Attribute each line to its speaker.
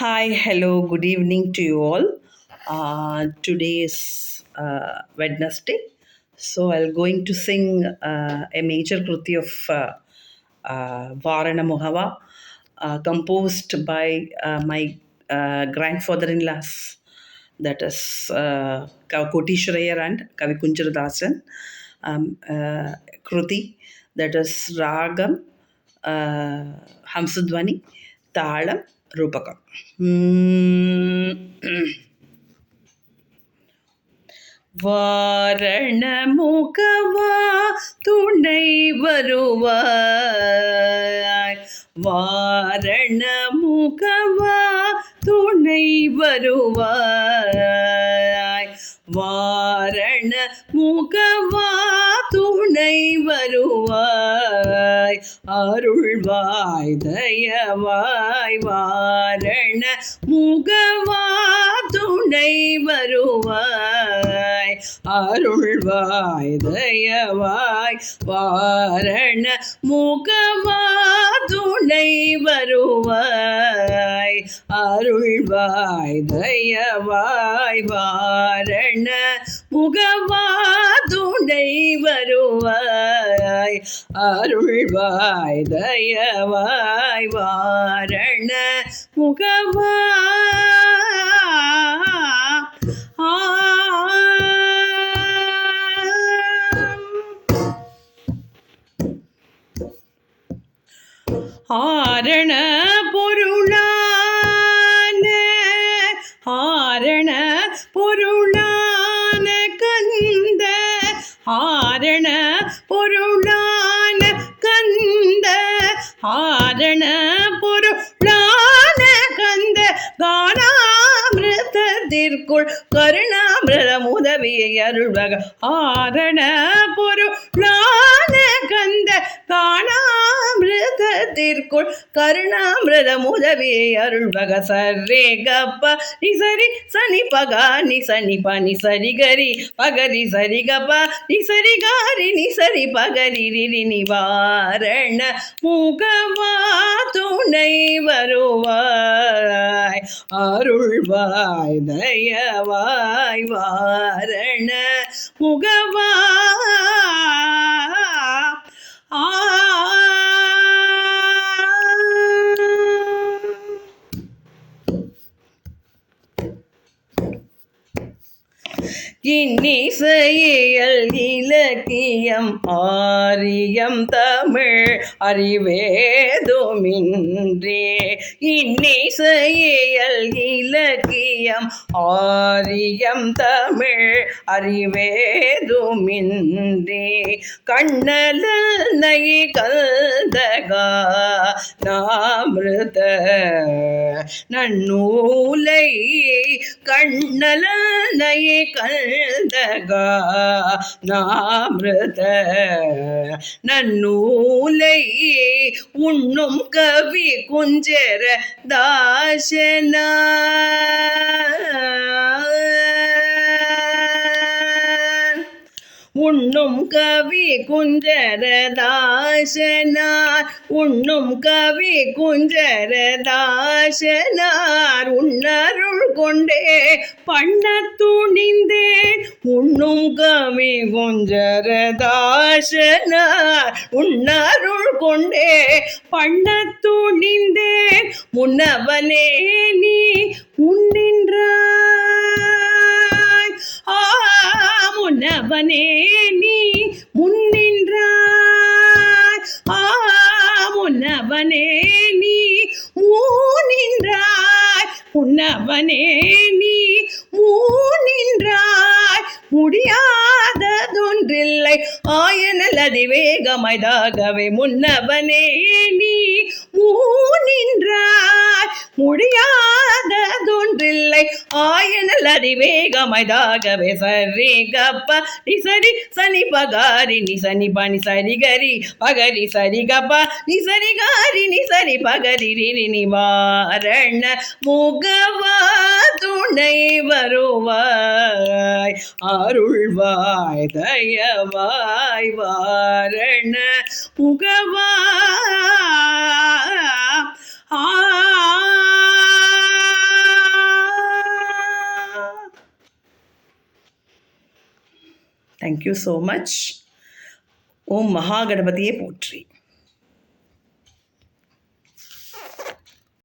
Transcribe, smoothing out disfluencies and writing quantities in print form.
Speaker 1: Hi, hello, good evening to you all. Today is Wednesday, so I'm going to sing a major kruti of Varana Mohava, composed by my grandfather-in-laws, that is Koti Shreyar and Kavi Kunjaradasan. Kruti, that is Ragam, Hamsadvani, Talam, Rupakam. வாரணமுகவா துணை வருவாய், வாரணமுகவா துணை வருவாய், வாரண முகவா துணை வருவாய், அருள்வாய் தயவாய், வாரண முகவா துணை வருவாய், அருள்வாய் தயவாய், வாரண முகவா துணை வருவாய், அருள்வாய் தயவாய், வாரண முகவா துணை வருவாய், அருள்வாய் தயவாய், வாரண முகவா. ஆரண பொருளான, ஆரண பொருளான கந்த, ஆரண பொருளான கந்த, ஆரண பொருளான கந்த, காணாமிருதத்திற்குள் கருணாமிரதம் உதவியை அருள்வக, ஆரண பொருளான கந்த, காணாமிருதத்திற்குள் கருணாமிரதம் உதவியை அருள்வக, சர்ரே கப்ப நிசரி சனி பகா நிசனி பனி சரி கரி பகரி சரி கப்ப நிசரி காரி நிசரி பகரி ரிரி நிவாரண முகவா துணை வருவாய், அருள்வாய் தயவாய், வாரண முகவா. இன்னிசையியல் இலக்கியம் ஆரியம் தமிழ் அறிவேதுமின்றே, இன்னிசையியல் இலக்கியம் ஆரியம் தமிழ் அறிவேதுமின்றே, கண்ணலை கல்தகா நாமிருத நன்னூலை, கண்ணலை கல்தகா நாமிருத நன்னூலை, உண்ணும் கவி குஞ்சர தாசனா, உண்ணும் கவி குஞ்சரதாசனார், உண்ணும் கவி குஞ்சரதாசனார், உன்னருள் கொண்டே பண்ண துணிந்தேன், உண்ணும் கவி குஞ்சரதாசனார், உன்னருள் கொண்டே பண்ண துணிந்தேன், முன்னவனே நீ உன்னின்றாய், முன்னவனே நீ முன்னின்றாய், முன்னவனே நீ மூனின்றாய், முன்னவனே நீ மூனின்றாய், முடியாததொன்றில்லை ஆயனல் அதிவேகமைதாகவே, முன்னவனே நீ மூனின்றாய், முடியாததொன்றில்லை ஆயனல் அதிவேகமைதாகவே, சரி கப்ப நிசரி சனி பகாரி நிசனி பனி சரி கரி பகரி சரி கப்ப நிசரி காரி நிசரி பகரி ரிரி நிவாரண முகவா துணை வருவாய், அருள்வாய் தயவாய், வாரண முகவா. Thank you so much. ஓம் மகாகணபதியே போற்றி.